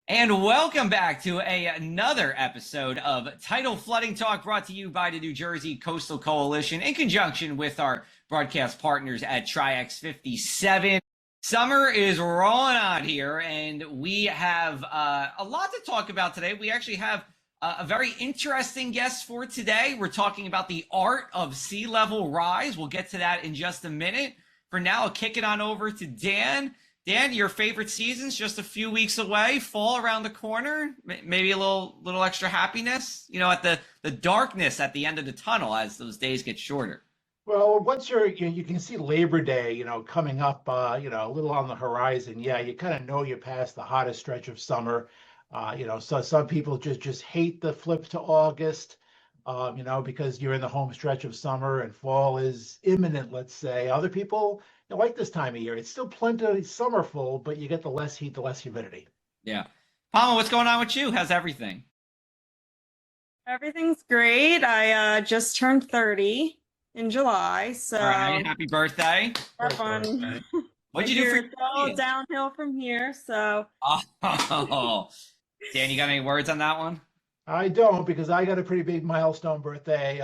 And welcome back to another episode of Tidal Flooding Talk, brought to you by the New Jersey Coastal Coalition in conjunction with our broadcast partners at Tri-X 57. Summer is rolling on here, and we have a lot to talk about today. We actually have a very interesting guest for today. We're talking about the art of sea level rise. We'll get to that in just a minute. For now, I'll kick it on over to Dan. Dan, your favorite season's just a few weeks away, fall around the corner, maybe a little extra happiness, at the darkness at the end of the tunnel as those days get shorter. Well, once you can see Labor Day, coming up, a little on the horizon. Yeah, you kind of know you're past the hottest stretch of summer. So some people just hate the flip to August, because you're in the home stretch of summer and fall is imminent, let's say. Other people like this time of year. It's still plenty summerful, but you get the less heat, the less humidity. Yeah. Palma, what's going on with you? How's everything? Everything's great. I just turned 30 in July, so all right, happy birthday. Have fun. What'd you do for your all downhill from here? So oh, Dan, you got any words on that one? I don't, because I got a pretty big milestone birthday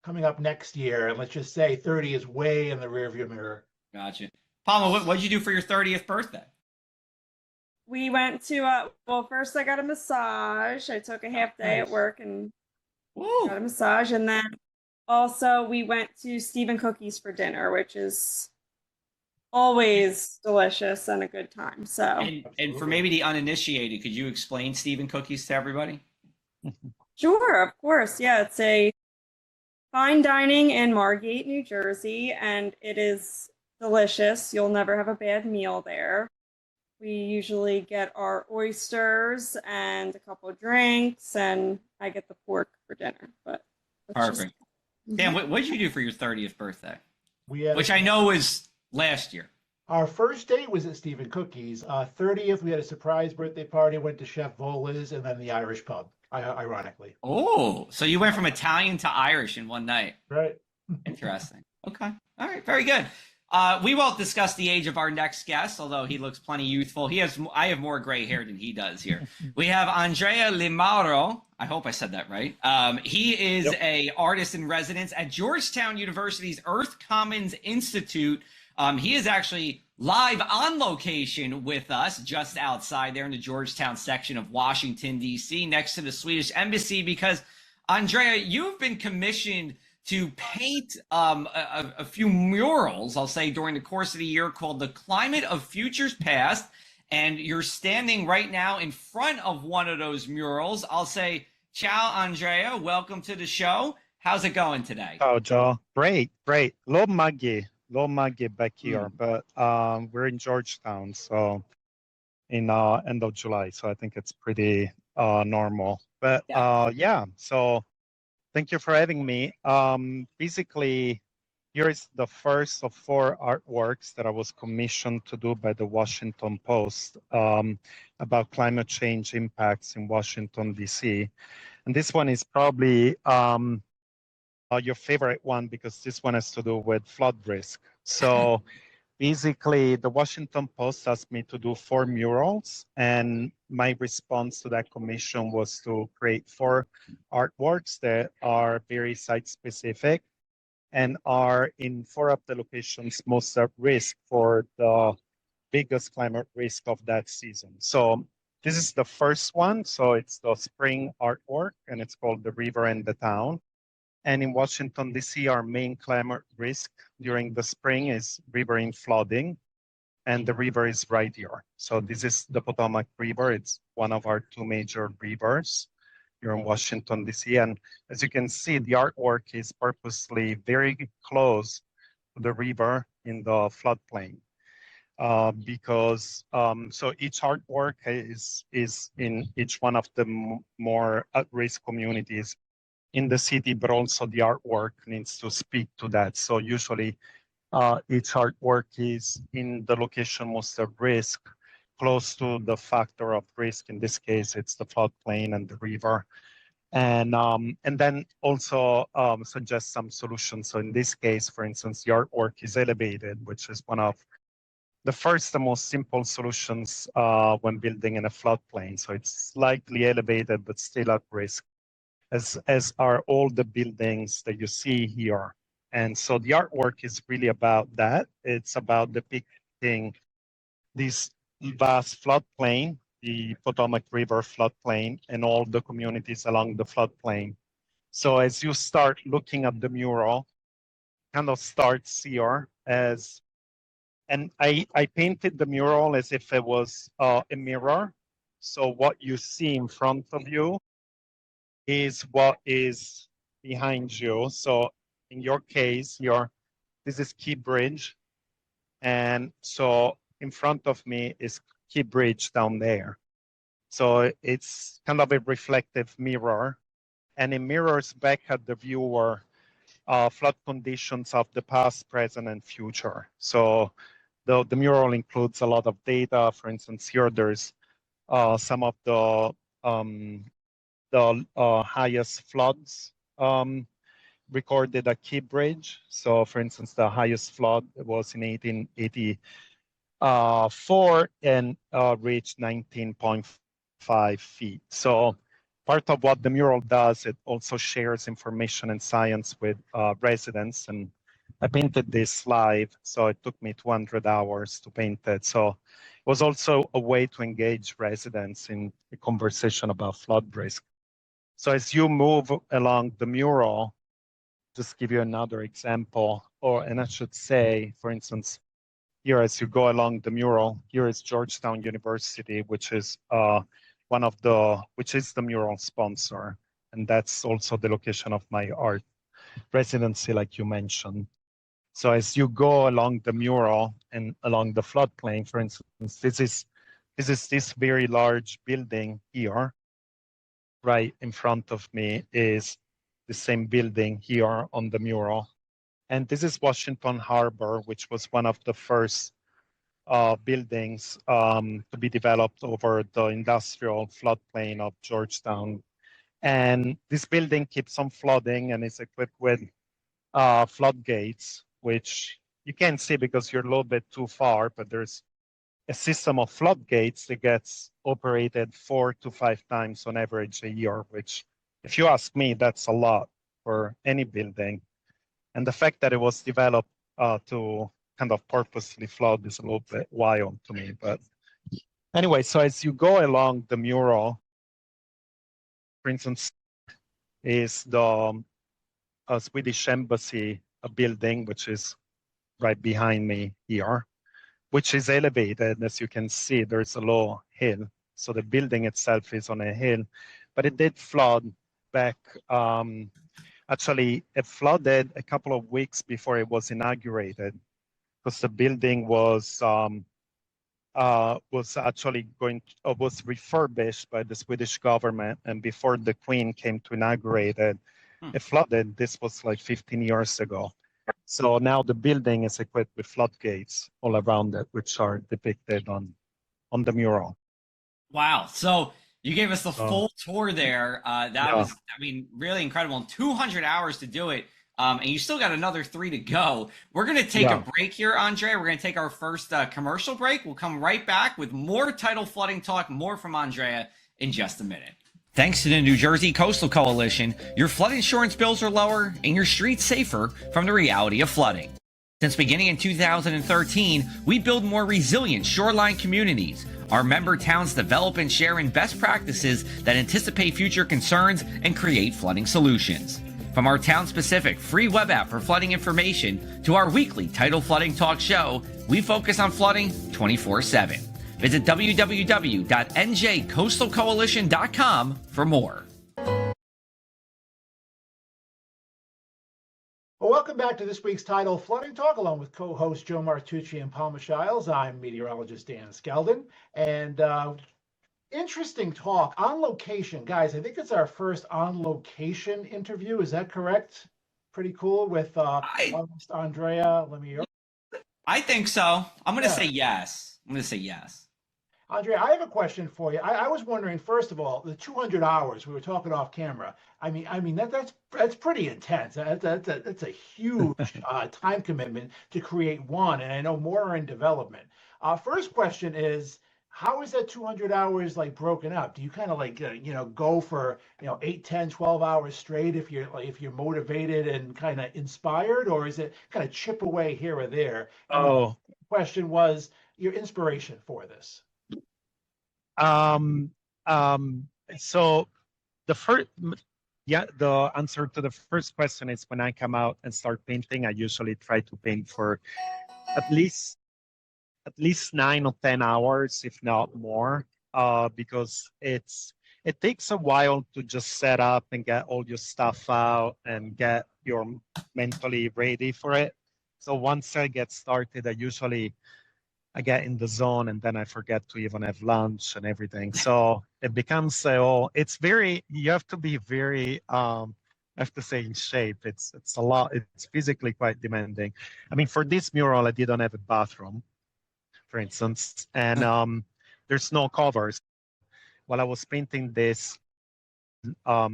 coming up next year, and let's just say 30 is way in the rearview mirror. Gotcha. Palma, what'd you do for your 30th birthday? We went to well, first I got a massage. I took a half day at work and got a massage, and then also we went to Stephen Cookies for dinner, which is always delicious and a good time. So and for maybe the uninitiated, could you explain Stephen Cookies to everybody? Sure, of course. Yeah, it's a fine dining in Margate, New Jersey, and it is delicious. You'll never have a bad meal there. We usually get our oysters and a couple of drinks, and I get the pork for dinner. But perfect. Dan, what did you do for your 30th birthday? Which I know was last year. Our first date was at Stephen Cookies. 30th, we had a surprise birthday party, went to Chef Vola's, and then the Irish pub, ironically. Oh, so you went from Italian to Irish in one night. Right. Interesting. Okay. All right. Very good. We won't discuss the age of our next guest, although he looks plenty youthful. I have more gray hair than he does here. We have Andrea Limauro. I hope I said that right. He is a artist in residence at Georgetown University's Earth Commons Institute. He is actually live on location with us just outside there in the Georgetown section of Washington, D.C., next to the Swedish Embassy, because, Andrea, you've been commissioned to paint a few murals, I'll say, during the course of the year called The Climate of Futures Past. And you're standing right now in front of one of those murals. I'll say, ciao, Andrea. Welcome to the show. How's it going today? Oh, Joe. Great. Low muggy back here, but we're in Georgetown, so in end of July. So I think it's pretty normal. But so thank you for having me. Basically, here is the first of 4 artworks that I was commissioned to do by the Washington Post about climate change impacts in Washington, D.C. And this one is probably your favorite one, because this one has to do with flood risk. So basically, the Washington Post asked me to do 4 murals, and my response to that commission was to create 4 artworks that are very site-specific and are in 4 of the locations most at risk for the biggest climate risk of that season. So this is the first one. So it's the spring artwork, and it's called The River and the Town. And in Washington, D.C., our main climate risk during the spring is riverine flooding. And the river is right here. So this is the Potomac River. It's one of our 2 major rivers here in Washington, D.C. And as you can see, the artwork is purposely very close to the river in the floodplain. Because so each artwork is in each one of the more at-risk communities in the city, but also the artwork needs to speak to that. So usually each artwork is in the location most at risk, close to the factor of risk. In this case, it's the floodplain and the river. And then also suggest some solutions. So in this case, for instance, the artwork is elevated, which is one of the first and most simple solutions when building in a floodplain. So it's slightly elevated, but still at risk, as are all the buildings that you see here. And so the artwork is really about that. It's about depicting this vast floodplain, the Potomac River floodplain, and all the communities along the floodplain. So as you start looking at the mural, kind of starts here as, and I painted the mural as if it was a mirror. So what you see in front of you is what is behind you. So in your case, this is Key Bridge. And so in front of me is Key Bridge down there. So it's kind of a reflective mirror, and it mirrors back at the viewer flood conditions of the past, present, and future. So the mural includes a lot of data. For instance, here there's some of the highest floods recorded at Key Bridge. So for instance, the highest flood was in 1884 and reached 19.5 feet. So part of what the mural does, it also shares information and science with residents. And I painted this live, so it took me 200 hours to paint it. So it was also a way to engage residents in a conversation about flood risk. So as you move along the mural, just give you another example, and I should say, for instance, here as you go along the mural, here is Georgetown University, which is the mural sponsor, and that's also the location of my art residency, like you mentioned. So as you go along the mural and along the floodplain, for instance, this is this very large building here. Right in front of me is the same building here on the mural. And this is Washington Harbor, which was one of the first buildings to be developed over the industrial floodplain of Georgetown. And this building keeps on flooding and is equipped with floodgates, which you can't see because you're a little bit too far, but there's a system of floodgates that gets operated 4 to 5 times on average a year, which, if you ask me, that's a lot for any building. And the fact that it was developed to kind of purposely flood is a little bit wild to me. But anyway, so as you go along the mural, for instance, is the Swedish Embassy building, which is right behind me here, which is elevated. As you can see, there's a low hill. So the building itself is on a hill, but it did flood back. Actually, it flooded a couple of weeks before it was inaugurated, because the building was refurbished by the Swedish government, and before the Queen came to inaugurate it, it flooded. This was like 15 years ago. So now the building is equipped with floodgates all around it, which are depicted on the mural. Wow. So you gave us the full tour there. That was, I mean, really incredible. And 200 hours to do it. And you still got another 3 to go. We're going to take a break here, Andrea. We're going to take our first commercial break. We'll come right back with more Tidal Flooding Talk, more from Andrea in just a minute. Thanks to the New Jersey Coastal Coalition, your flood insurance bills are lower and your streets safer from the reality of flooding. Since beginning in 2013, we build more resilient shoreline communities. Our member towns develop and share in best practices that anticipate future concerns and create flooding solutions. From our town-specific free web app for flooding information to our weekly Tidal Flooding Talk show, we focus on flooding 24/7. Visit www.njcoastalcoalition.com for more. Well, welcome back to this week's Tidal Flooding Talk, along with co-host Joe Martucci and Paul Michiles. I'm meteorologist Dan Skeldon, and interesting talk on location, guys. I think it's our first on location interview. Is that correct? Pretty cool with Andrea Lemieux. I think so. I'm going to say yes. Andrea, I have a question for you. I was wondering, first of all, the 200 hours we were talking off camera. That's pretty intense. That's a huge time commitment to create one, and I know more are in development. First question is, how is that 200 hours like broken up? Do you kind of like go for 8, 10, 12 hours straight if you're motivated and kind of inspired, or is it kind of chip away here or there? And the Oh, question was your inspiration for this. um, um, so the first, yeah, the answer to the first question is when I come out and start painting, I usually try to paint for at least 9 or 10 hours, if not more, because it takes a while to just set up and get all your stuff out and get your mentally ready for it. So once I get started, I get in the zone and then I forget to even have lunch and everything. So it becomes you have to be very I have to say in shape. It's a lot. It's physically quite demanding. I mean, for this mural, I didn't have a bathroom, for instance, and there's no covers. While I was painting this, a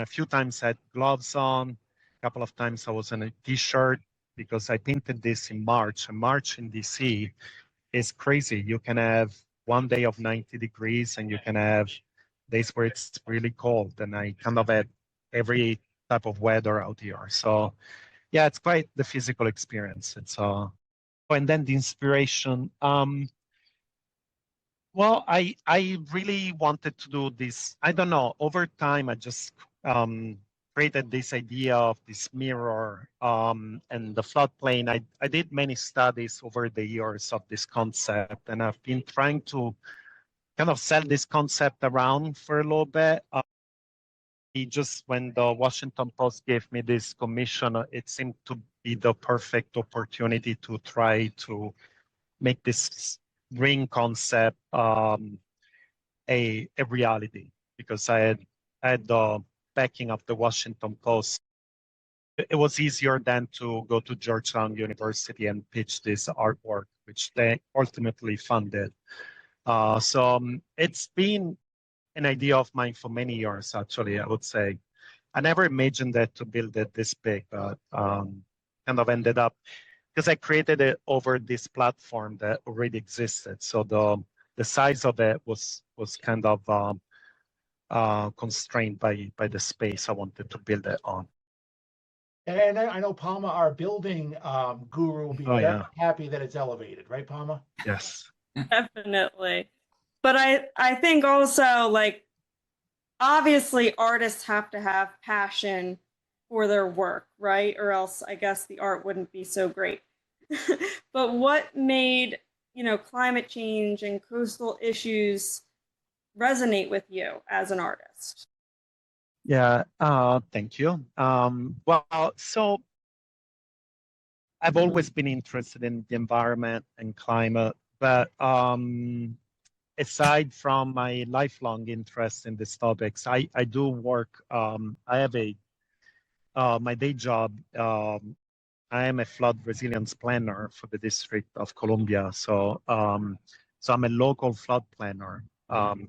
few times I had gloves on, a couple of times I was in a t-shirt because I painted this in March. And March in DC is crazy. You can have one day of 90 degrees and you can have days where it's really cold. And I kind of had every type of weather out here. So yeah, it's quite the physical experience. And then the inspiration. Well, I really wanted to do this. I don't know. Over time, I just created this idea of this mirror and the floodplain. I did many studies over the years of this concept, and I've been trying to kind of sell this concept around for a little bit. Just when the Washington Post gave me this commission, it seemed to be the perfect opportunity to try to make this ring concept a reality, because I had the backing of the Washington Post. It was easier than to go to Georgetown University and pitch this artwork, which they ultimately funded. It's been an idea of mine for many years, actually, I would say. I never imagined that to build it this big, but kind of ended up because I created it over this platform that already existed. So the size of it was kind of constrained by the space I wanted to build it on. And I know Palma, our building guru, will be very happy that it's elevated, right, Palma? Yes. Definitely. But I think also, like, obviously artists have to have passion for their work, right? Or else I guess the art wouldn't be so great. But what made, climate change and coastal issues resonate with you as an artist? Yeah, thank you. So I've always been interested in the environment and climate, but aside from my lifelong interest in these topics, I do work. I have my day job. I am a flood resilience planner for the District of Columbia. So I'm a local flood planner.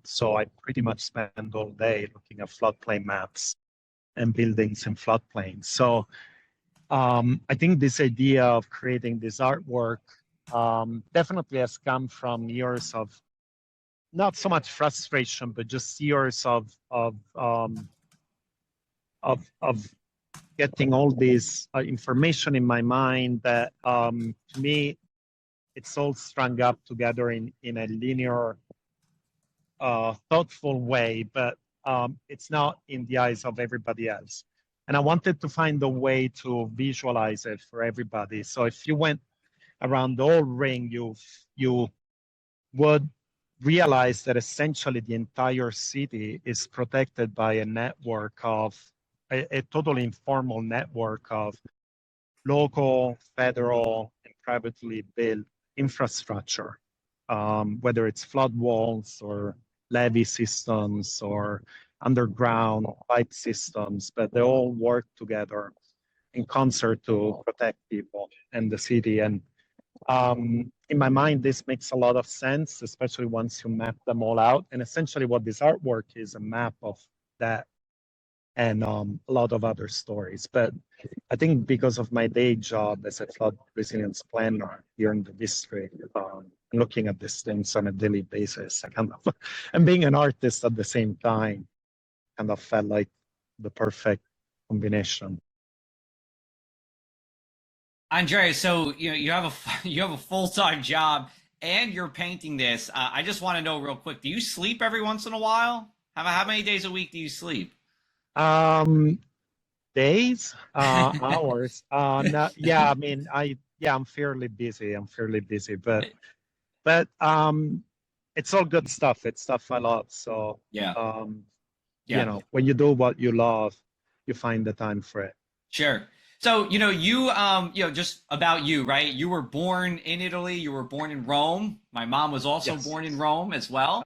So I pretty much spend all day looking at floodplain maps and buildings in floodplains. So I think this idea of creating this artwork definitely has come from years of not so much frustration, but just years of getting all this information in my mind that to me it's all strung up together in a linear, thoughtful way, but it's not in the eyes of everybody else. And I wanted to find a way to visualize it for everybody. So if you went around the whole ring, you would realize that essentially the entire city is protected by a network of a totally informal network of local, federal, and privately built infrastructure, whether it's flood walls or levee systems or underground pipe systems, but they all work together in concert to protect people and the city. And In my mind, this makes a lot of sense, especially once you map them all out. And essentially what this artwork is a map of that and a lot of other stories. But I think because of my day job as a flood resilience planner here in the district, looking at these things on a daily basis, I kind of, and being an artist at the same time, kind of felt like the perfect combination. Andrea, so you have a you have a full-time job and you're painting this. I just want to know real quick, do you sleep every once in a while? How many days a week do you sleep? Um, Days, hours. No, yeah, I mean, I'm fairly busy. But it's all good stuff. It's stuff I love. So, Yeah. um, Yeah. when you do what you love, you find the time for it. Sure. So, just about you, right? You were born in Italy. You were born in Rome. My mom was also Yes. born in Rome as well.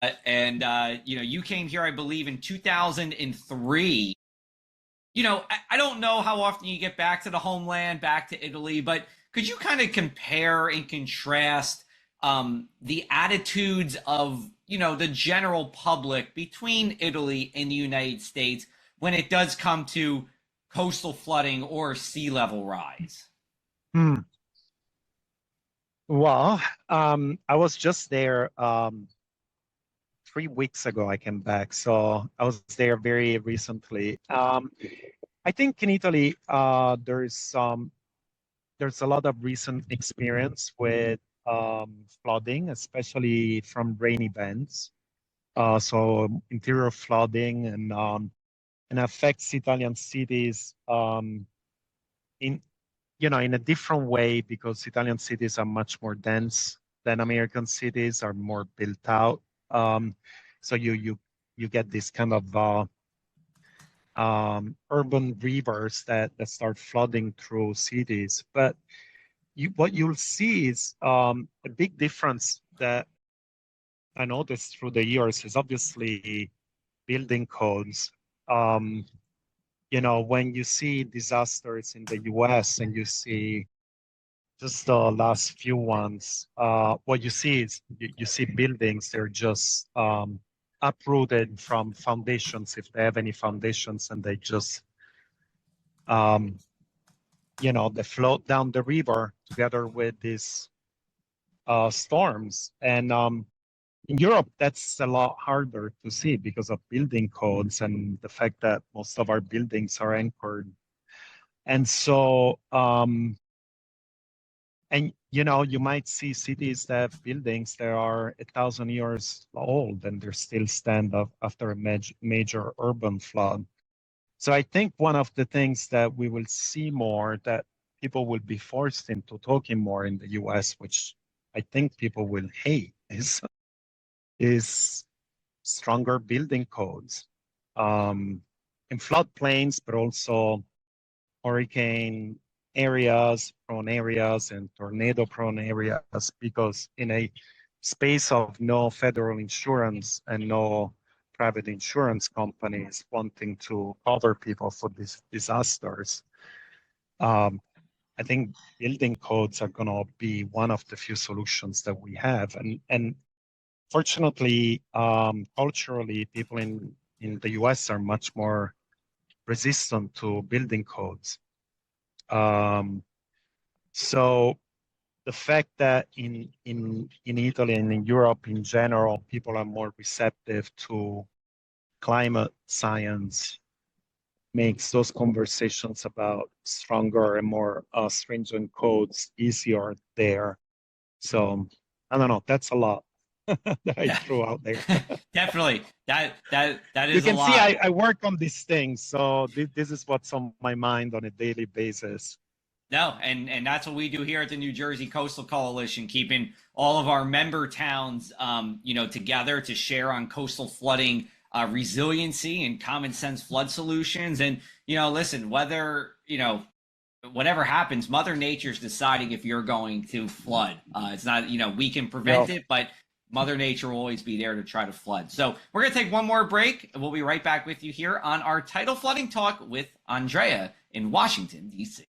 You came here, I believe, in 2003. I don't know how often you get back to the homeland, back to Italy, but could you kind of compare and contrast the attitudes of, the general public between Italy and the United States when it does come to coastal flooding or sea level rise? Hmm. Well, I was just there 3 weeks ago. I came back, so I was there very recently. I think in Italy, there's a lot of recent experience with flooding, especially from rain events. So interior flooding and affects Italian cities in in a different way because Italian cities are much more dense than American cities, are more built out. So you get this kind of urban rivers that start flooding through cities. But what you'll see is a big difference that I noticed through the years is obviously building codes. Um, when you see disasters in the US and you see just the last few ones, what you see is you see buildings, they're just uprooted from foundations, if they have any foundations, and they just, they float down the river together with these storms. And in Europe, that's a lot harder to see because of building codes and the fact that most of our buildings are anchored. And so, and you might see cities that have buildings that are 1,000 years old and they're still stand up after a major urban flood. So I think one of the things that we will see more, that people will be forced into talking more in the US, which I think people will hate, is stronger building codes in floodplains, but also hurricane areas, prone areas, and tornado prone areas, because in a space of no federal insurance and no private insurance companies wanting to cover people for these disasters, I think building codes are going to be one of the few solutions that we have. And fortunately, culturally, people in the US are much more resistant to building codes. So the fact that in Italy and in Europe in general, people are more receptive to climate science makes those conversations about stronger and more stringent codes easier there. So I don't know, that's a lot that I threw out there. Definitely. That You is a can see lot. I work on these things, so this is what's on my mind on a daily basis. No, and that's what we do here at the New Jersey Coastal Coalition, keeping all of our member towns, together to share on coastal flooding resiliency and common sense flood solutions. And listen, whatever happens, Mother Nature's deciding if you're going to flood. It's not, we can prevent it, but Mother Nature will always be there to try to flood. So we're going to take one more break, and we'll be right back with you here on our Tidal Flooding Talk with Andrea in Washington, D.C.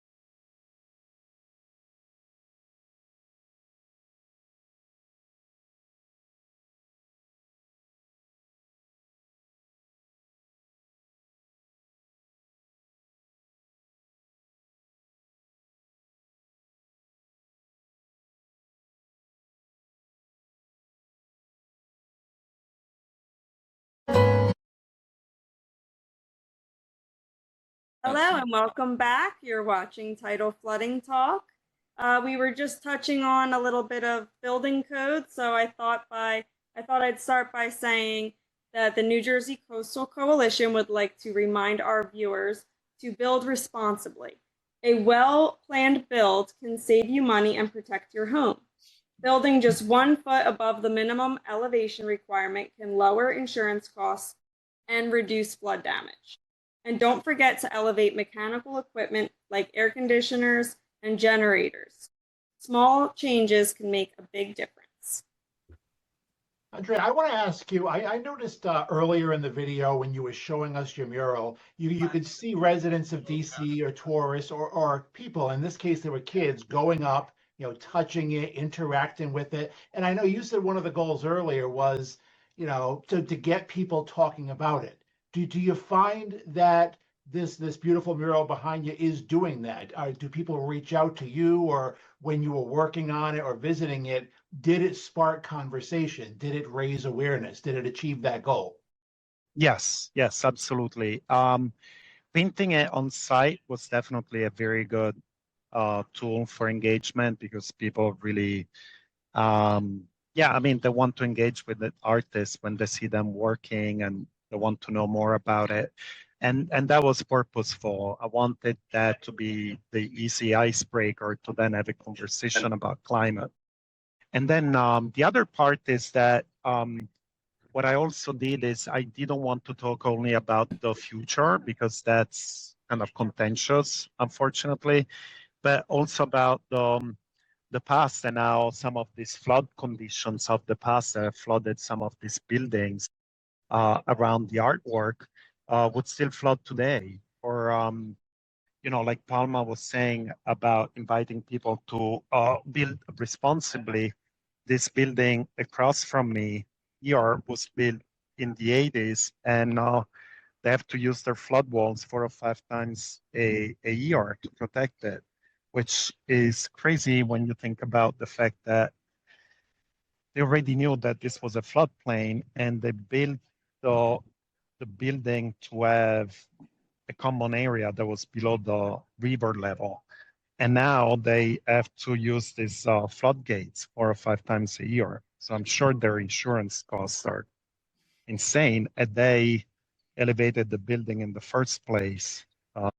Hello and welcome back. You're watching Tidal Flooding Talk. We were just touching on a little bit of building code, so I thought I'd start by saying that the New Jersey Coastal Coalition would like to remind our viewers to build responsibly. A well-planned build can save you money and protect your home. Building just 1 foot above the minimum elevation requirement can lower insurance costs and reduce flood damage. And don't forget to elevate mechanical equipment like air conditioners and generators. Small changes can make a big difference. Andrea, I want to ask you, I noticed earlier in the video when you were showing us your mural, you could see residents of DC or tourists or people, in this case, there were kids going up, touching it, interacting with it. And I know you said one of the goals earlier was, to get people talking about it. Do you find that this beautiful mural behind you is doing that? Do people reach out to you, or when you were working on it or visiting it, did it spark conversation? Did it raise awareness? Did it achieve that goal? Yes, absolutely. Painting it on site was definitely a very good tool for engagement, because people really, they want to engage with the artists when they see them working, and they want to know more about it. And that was purposeful. I wanted that to be the easy icebreaker to then have a conversation about climate. And then the other part is that what I also did is I didn't want to talk only about the future, because that's kind of contentious, unfortunately, but also about the past and how some of these flood conditions of the past that have flooded some of these buildings around the artwork would still flood today. Or, like Palma was saying about inviting people to build responsibly. This building across from me here was built in the 80s, and they have to use their flood walls 4 or 5 times a year to protect it, which is crazy when you think about the fact that they already knew that this was a floodplain, and they built the building to have a common area that was below the river level. And now they have to use these floodgates 4 or 5 times a year. So I'm sure their insurance costs are insane, and they elevated the building in the first place. It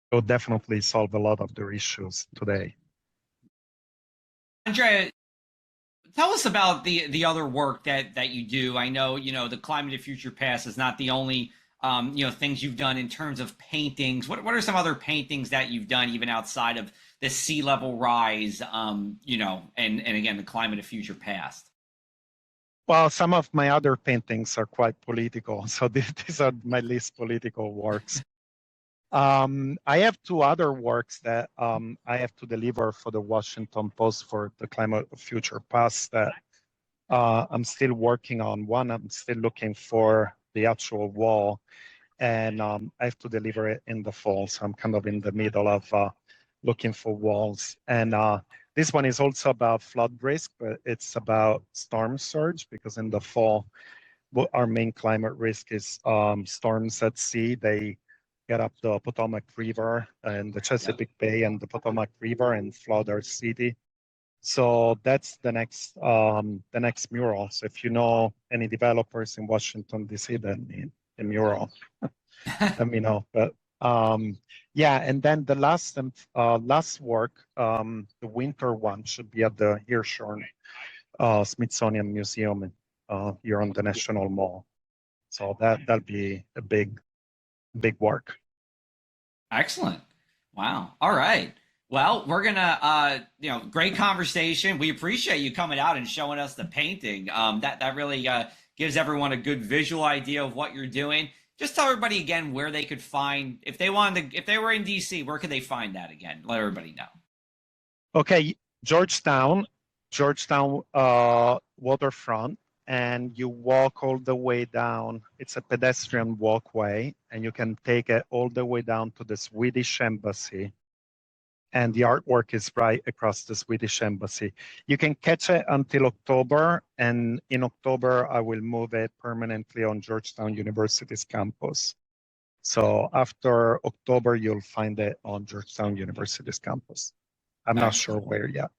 will definitely solve a lot of their issues today. Andrea, tell us about the other work that you do. I know, the Climate of Future Past is not the only things you've done in terms of paintings. What are some other paintings that you've done even outside of the sea level rise, and again, the Climate of Future Past? Well, some of my other paintings are quite political, so these are my least political works. I have 2 other works that I have to deliver for the Washington Post for the Climate of Future Past that I'm still working on. One, I'm still looking for the actual wall, and I have to deliver it in the fall. So I'm kind of in the middle of looking for walls. And this one is also about flood risk, but it's about storm surge, because in the fall, our main climate risk is storms at sea. They get up the Potomac River and the Chesapeake Bay and the Potomac River and flood our city. So that's the next mural. So if you know any developers in Washington D.C. that need a mural, let me know. But and then the last work, the winter one, should be at the Hirshhorn Smithsonian Museum here on the National Mall. So that'll be a big work. Excellent. Wow. All right. Well, we're gonna, great conversation. We appreciate you coming out and showing us the painting. That really gives everyone a good visual idea of what you're doing. Just tell everybody again where they could find, if they were in DC, where could they find that again? Let everybody know. Okay, Georgetown waterfront, and you walk all the way down. It's a pedestrian walkway, and you can take it all the way down to the Swedish Embassy. And the artwork is right across the Swedish Embassy. You can catch it until October, and in October, I will move it permanently on Georgetown University's campus. So after October, you'll find it on Georgetown University's campus. I'm not sure where yet.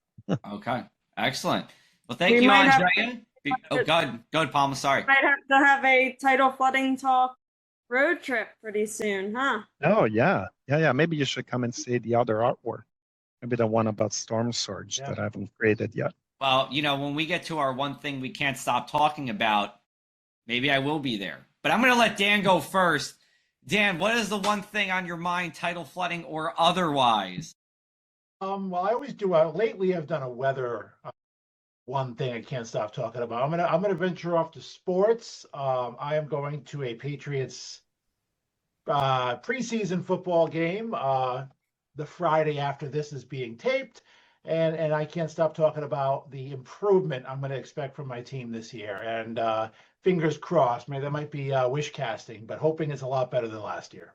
Okay, excellent. Well, thank We you, might have Andrea. Oh, go ahead, Palma. Sorry. might have to have a Tidal Flooding Talk road trip pretty soon, huh? Oh, yeah. Maybe you should come and see the other artwork. Maybe the one about storm surge that I haven't created yet. Well, when we get to our one thing we can't stop talking about, maybe I will be there. But I'm going to let Dan go first. Dan, what is the one thing on your mind, tidal flooding or otherwise? Well, I always do. Lately, I've done a weather one thing I can't stop talking about. I'm gonna venture off to sports. I am going to a Patriots preseason football game the Friday after this is being taped, and I can't stop talking about the improvement I'm going to expect from my team this year. And fingers crossed, maybe that might be wish casting, but hoping it's a lot better than last year.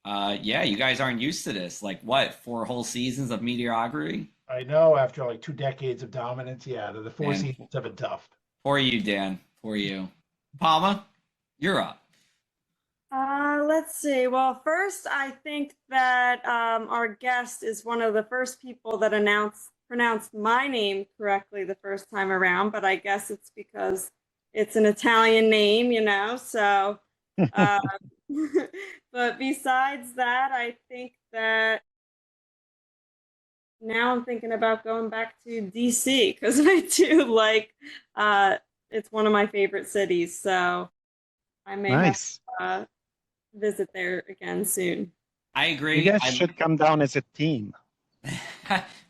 Yeah, you guys aren't used to this. Like what, 4 whole seasons of mediocrity? I know, after like 2 decades of dominance, yeah, the 4 seasons have been tough. For you, Dan. For you. Palma, you're up. Let's see. Well, first, I think that our guest is one of the first people that pronounced my name correctly the first time around, but I guess it's because it's an Italian name, so. But besides that, I think that now I'm thinking about going back to DC because I do it's one of my favorite cities, so I may have to visit there again soon. I agree. You guys should come down as a team.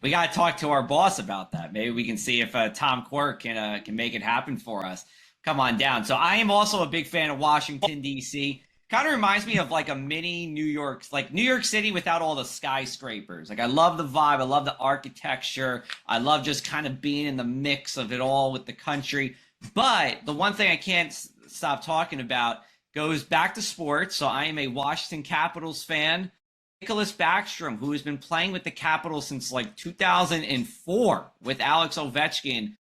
We got to talk to our boss about that. Maybe we can see if Tom Quirk can make it happen for us. Come on down. So I am also a big fan of Washington, D.C. Kind of reminds me of like a mini New York, like New York City without all the skyscrapers. Like I love the vibe. I love the architecture. I love just kind of being in the mix of it all with the country. But the one thing I can't stop talking about goes back to sports. So I am a Washington Capitals fan. Nicholas Backstrom, who has been playing with the Capitals since like 2004 with Alex Ovechkin,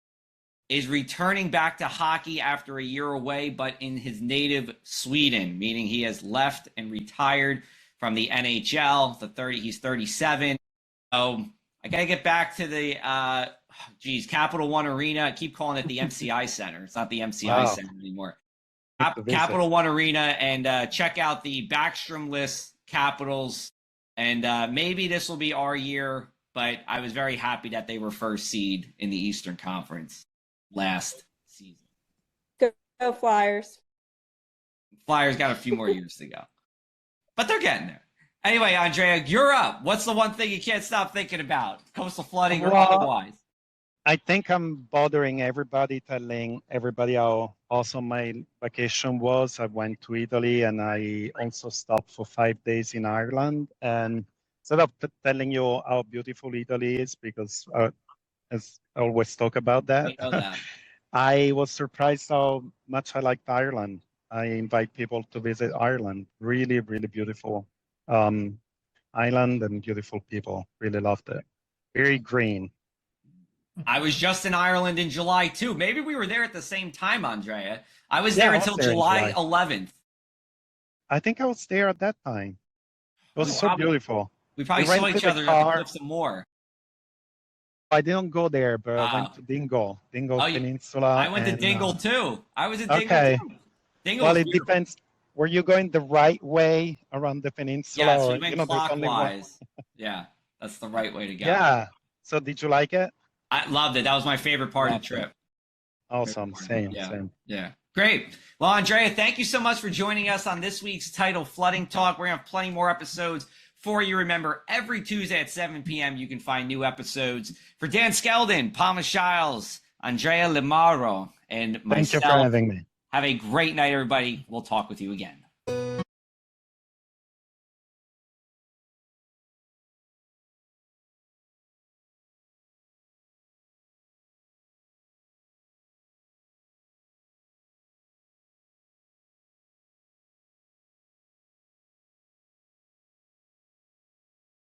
is returning back to hockey after a year away, but in his native Sweden, meaning he has left and retired from the NHL. He's 37. So I got to get back to the Capital One Arena. I keep calling it the MCI Center. It's not the MCI Center anymore. Capital One Arena, and check out the Backstrom-less Capitals. And maybe this will be our year, but I was very happy that they were first seed in the Eastern Conference last season. Go Flyers. Flyers got a few more years to go, but they're getting there. Anyway, Andrea, you're up. What's the one thing you can't stop thinking about? Coastal flooding or otherwise? I think I'm bothering everybody, telling everybody how awesome my vacation was. I went to Italy and I also stopped for 5 days in Ireland. And instead of telling you how beautiful Italy is, because as I always talk about that, I was surprised how much I liked Ireland. I invite people to visit Ireland. Really, really beautiful island and beautiful people. Really loved it. Very green. I was just in Ireland in July, too. Maybe we were there at the same time, Andrea. I was there until July 11th. I think I was there at that time. It was so beautiful. We probably saw each other at the Cliffs of Moher. I didn't go there, but I went to Dingle Peninsula. I went to Dingle, too. I was in Dingle, too. Well, it depends. Were you going the right way around the peninsula? Yes, we went clockwise. Yeah, that's the right way to go. Yeah. So did you like it? I loved it. That was my favorite part of the trip. Awesome. Same. Yeah. Great. Well, Andrea, thank you so much for joining us on this week's Tidal Flooding Talk. We're going to have plenty more episodes for you. Remember, every Tuesday at 7 p.m., you can find new episodes. For Dan Skeldon, Palma Shiles, Andrea Limaro, and myself. Thank you for having me. Have a great night, everybody. We'll talk with you again.